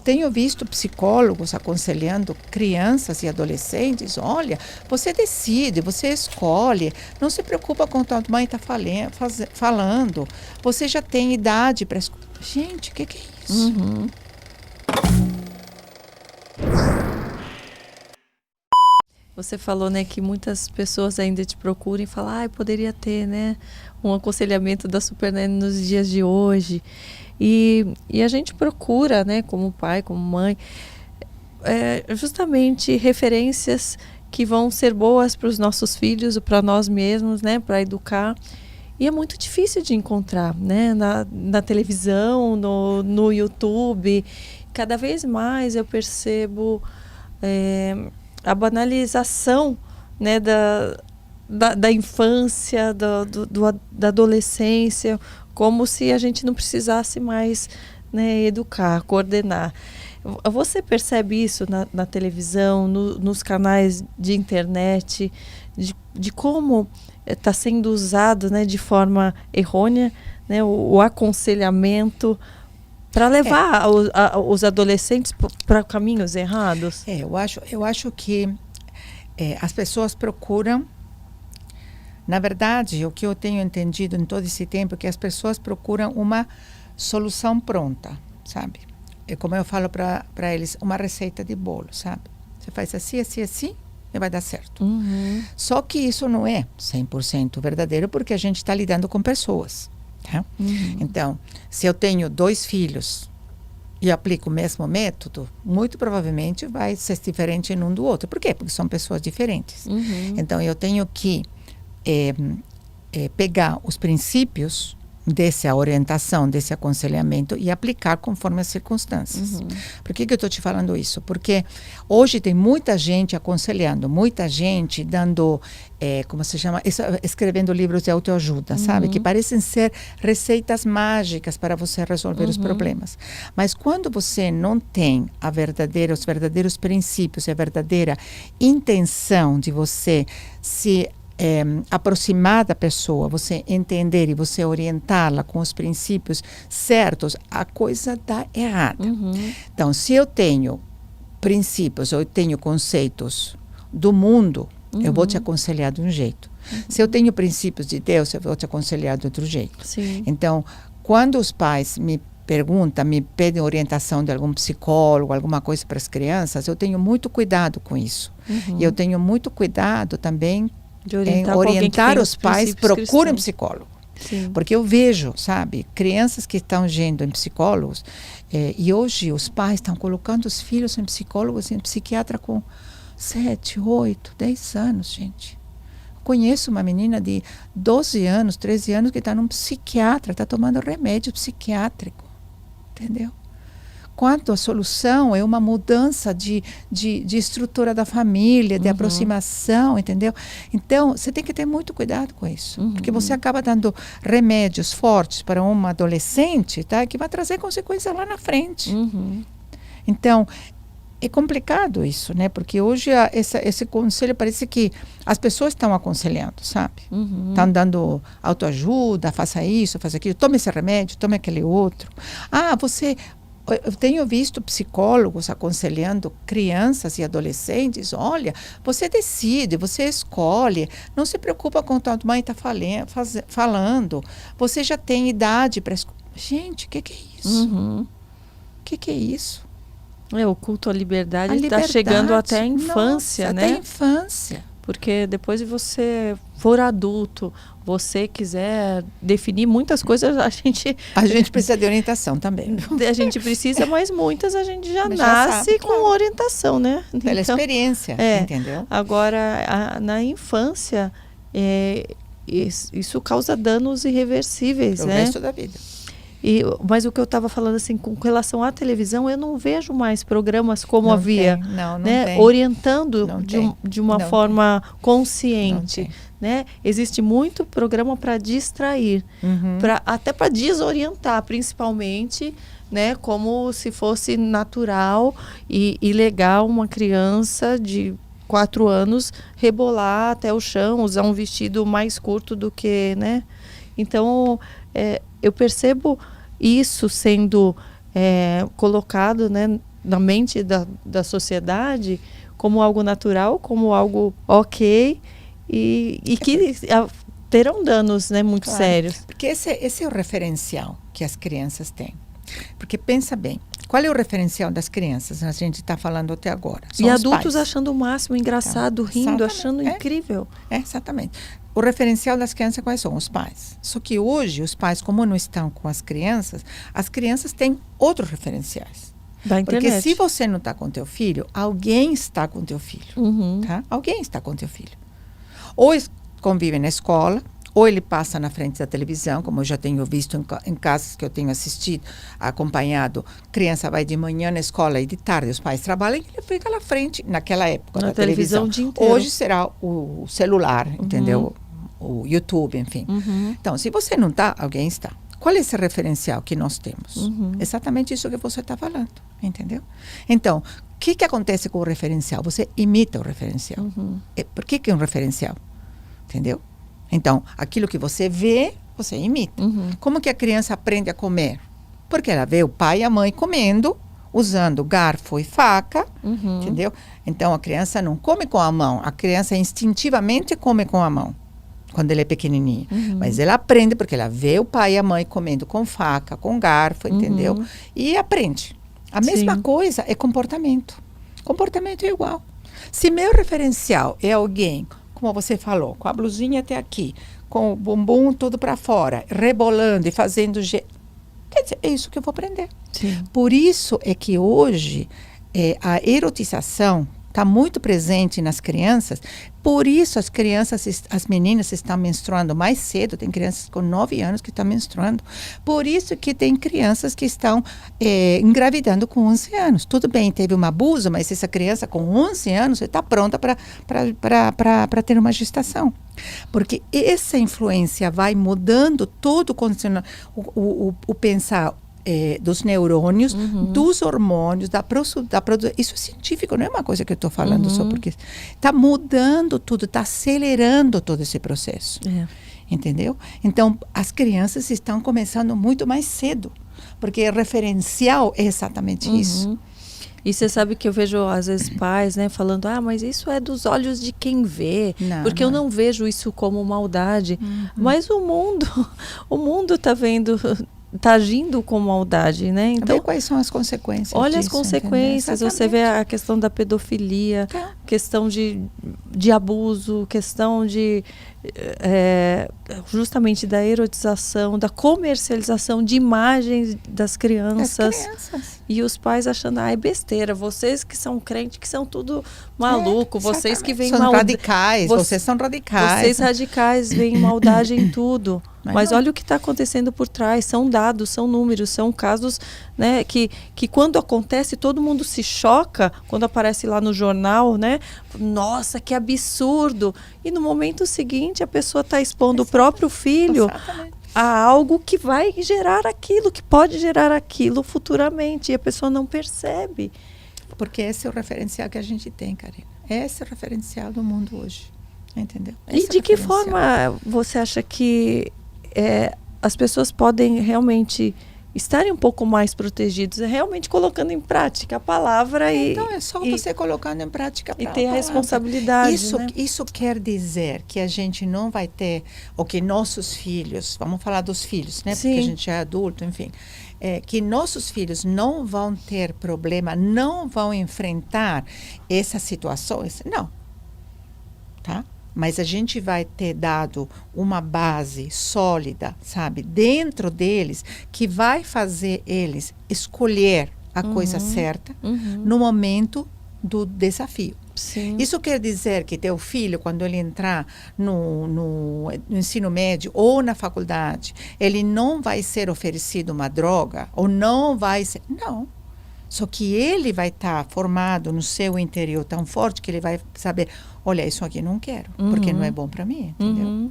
Tenho visto psicólogos aconselhando crianças e adolescentes, olha, você decide, você escolhe, não se preocupa com o que a mãe está falando, você já tem idade para escolher. Gente, o que é isso? Uhum. Você falou, né, que muitas pessoas ainda te procuram e falam, poderia ter, né, um aconselhamento da Super Nanny nos dias de hoje. E a gente procura, né, como pai, como mãe, justamente referências que vão ser boas para os nossos filhos, para nós mesmos, né, para educar. E é muito difícil de encontrar, né, na televisão, no YouTube. Cada vez mais eu percebo a banalização, né, da infância, da adolescência, como se a gente não precisasse mais, né, educar, coordenar. Você percebe isso na televisão, nos canais de internet, de como está sendo usado, né, de forma errônea, né, o aconselhamento para levar os adolescentes para caminhos errados? Eu acho que as pessoas procuram. Na verdade, o que eu tenho entendido em todo esse tempo é que as pessoas procuram uma solução pronta, sabe? É como eu falo para eles, uma receita de bolo, sabe? Você faz assim, assim, assim e vai dar certo. Uhum. Só que isso não é 100% verdadeiro porque a gente está lidando com pessoas. Tá? Uhum. Então, se eu tenho 2 filhos e aplico o mesmo método, muito provavelmente vai ser diferente um do outro. Por quê? Porque são pessoas diferentes. Uhum. Então, eu tenho que pegar os princípios dessa orientação, desse aconselhamento e aplicar conforme as circunstâncias. Uhum. Por que eu estou te falando isso? Porque hoje tem muita gente aconselhando, muita gente dando, como se chama, escrevendo livros de autoajuda, sabe? Que parecem ser receitas mágicas para você resolver os problemas. Mas quando você não tem os verdadeiros princípios e a verdadeira intenção de você se aproximar da pessoa, você entender e você orientá-la com os princípios certos, a coisa dá errada. Uhum. Então, se eu tenho princípios, eu tenho conceitos do mundo, eu vou te aconselhar de um jeito. Se eu tenho princípios de Deus, eu vou te aconselhar de outro jeito. Sim. Então, quando os pais me pedem orientação de algum psicólogo, alguma coisa para as crianças, eu tenho muito cuidado com isso. E eu tenho muito cuidado também De orientar os pais, procurem um cristãos. psicólogo. Sim. Porque eu vejo, sabe, crianças que estão indo em psicólogos, e hoje os pais estão colocando os filhos em psicólogos, em psiquiatra com 7, 8, 10 anos, gente. Conheço uma menina de 12 anos, 13 anos, que está num psiquiatra, está tomando remédio psiquiátrico, entendeu? Quanto a solução é uma mudança de estrutura da família, de aproximação, entendeu? Então, você tem que ter muito cuidado com isso. Porque você acaba dando remédios fortes para uma adolescente, tá? Que vai trazer consequências lá na frente. Então, é complicado isso, né? Porque hoje esse conselho parece que as pessoas estão aconselhando, sabe? Estão dando autoajuda, faça isso, faça aquilo, tome esse remédio, tome aquele outro. Eu tenho visto psicólogos aconselhando crianças e adolescentes, olha, você decide, você escolhe, não se preocupa com o que a mãe está falando, você já tem idade para escolher. Gente, o que é isso? O que é isso? O culto à liberdade está chegando até a infância, né? Até a infância. Porque depois de você for adulto, você quiser definir muitas coisas, a gente precisa de orientação também. A gente precisa, mas muitas a gente já nasce com orientação, né? Pela experiência, entendeu? Agora, na infância, isso causa danos irreversíveis, né? O resto da vida. Mas o que eu estava falando assim, com relação à televisão, eu não vejo mais programas como havia, né? Orientando de uma forma consciente, né? Existe muito programa para distrair, até para desorientar, principalmente, né? Como se fosse natural e legal uma criança de 4 anos rebolar até o chão, usar um vestido mais curto do que, né? Então, eu percebo isso sendo colocado, né, na mente da sociedade como algo natural, como algo ok, e que terão danos, né, muito sérios. Porque esse é o referencial que as crianças têm. Porque pensa bem, qual é o referencial das crianças? A gente está falando até agora. São e os adultos pais. achando o máximo, engraçado, rindo, achando incrível. Exatamente. O referencial das crianças quais são? Os pais. Só que hoje, os pais, como não estão com as crianças têm outros referenciais. Da internet. Porque se você não está com teu filho, alguém está com teu filho. Tá? Alguém está com teu filho. Ou convive na escola, ou ele passa na frente da televisão, como eu já tenho visto em casas que eu tenho assistido, acompanhado. Criança vai de manhã na escola e de tarde os pais trabalham e ele fica lá frente, naquela época, na televisão. O dia inteiro. Hoje será o celular, entendeu? O YouTube, enfim. Então, se você não está, alguém está. Qual é esse referencial que nós temos? Exatamente isso que você está falando, entendeu? Então, o que acontece com o referencial? Você imita o referencial. Por que é um referencial? Entendeu? Então, aquilo que você vê, você imita. Como que a criança aprende a comer? Porque ela vê o pai e a mãe comendo, usando garfo e faca, entendeu? Então, a criança não come com a mão. A criança instintivamente come com a mão, quando ela é pequenininha. Mas ela aprende porque ela vê o pai e a mãe comendo com faca, com garfo, entendeu? E aprende. A mesma coisa é comportamento. Comportamento é igual. Se meu referencial é alguém, como você falou, com a blusinha até aqui, com o bumbum todo para fora, rebolando e fazendo... Quer dizer, é isso que eu vou aprender. Sim. Por isso é que hoje a erotização está muito presente nas crianças. Por isso as meninas estão menstruando mais cedo. Tem crianças com 9 anos que estão menstruando. Por isso que tem crianças que estão engravidando com 11 anos. Tudo bem, teve um abuso, mas essa criança com 11 anos está pronta para ter uma gestação. Porque essa influência vai mudando todo o pensar dos neurônios, dos hormônios, da produção. Isso é científico, não é uma coisa que eu estou falando só porque está mudando tudo, está acelerando todo esse processo. Entendeu? Então, as crianças estão começando muito mais cedo, porque referencial é exatamente isso. E você sabe que eu vejo, às vezes, pais, né, falando, mas isso é dos olhos de quem vê, porque eu não vejo isso como maldade. Mas o mundo está vendo... está agindo com maldade, né? Então, quais são as consequências olha disso, as consequências, você vê a questão da pedofilia, questão de abuso, questão de justamente da erotização, da comercialização de imagens das crianças. E os pais achando, é besteira, vocês que são crentes, que são tudo maluco, vocês que veem maldade. Radicais, vocês são radicais. Vocês radicais veem maldade em tudo. Mas olha o que está acontecendo por trás, são dados, são números, são casos, né, que quando acontece todo mundo se choca, quando aparece lá no jornal, né, nossa, que absurdo, e no momento seguinte a pessoa está expondo o próprio filho a algo que vai gerar aquilo, que pode gerar aquilo futuramente, e a pessoa não percebe. Porque esse é o referencial que a gente tem, Karina, esse é o referencial do mundo hoje, entendeu? E de que forma você acha que as pessoas podem realmente estarem um pouco mais protegidos, realmente colocando em prática a palavra então é só você colocando em prática e ter a responsabilidade, isso quer dizer que a gente não vai ter, ou que nossos filhos, vamos falar dos filhos, né? Porque a gente é adulto, enfim, que nossos filhos não vão ter problema, não vão enfrentar essas situações, não, tá? Mas a gente vai ter dado uma base sólida, sabe, dentro deles, que vai fazer eles escolher a coisa certa no momento do desafio. Sim. Isso quer dizer que teu filho, quando ele entrar no ensino médio ou na faculdade, ele não vai ser oferecido uma droga, ou não vai ser... Não. Só que ele vai estar formado no seu interior tão forte que ele vai saber, olha, isso aqui não quero, porque não é bom para mim, entendeu?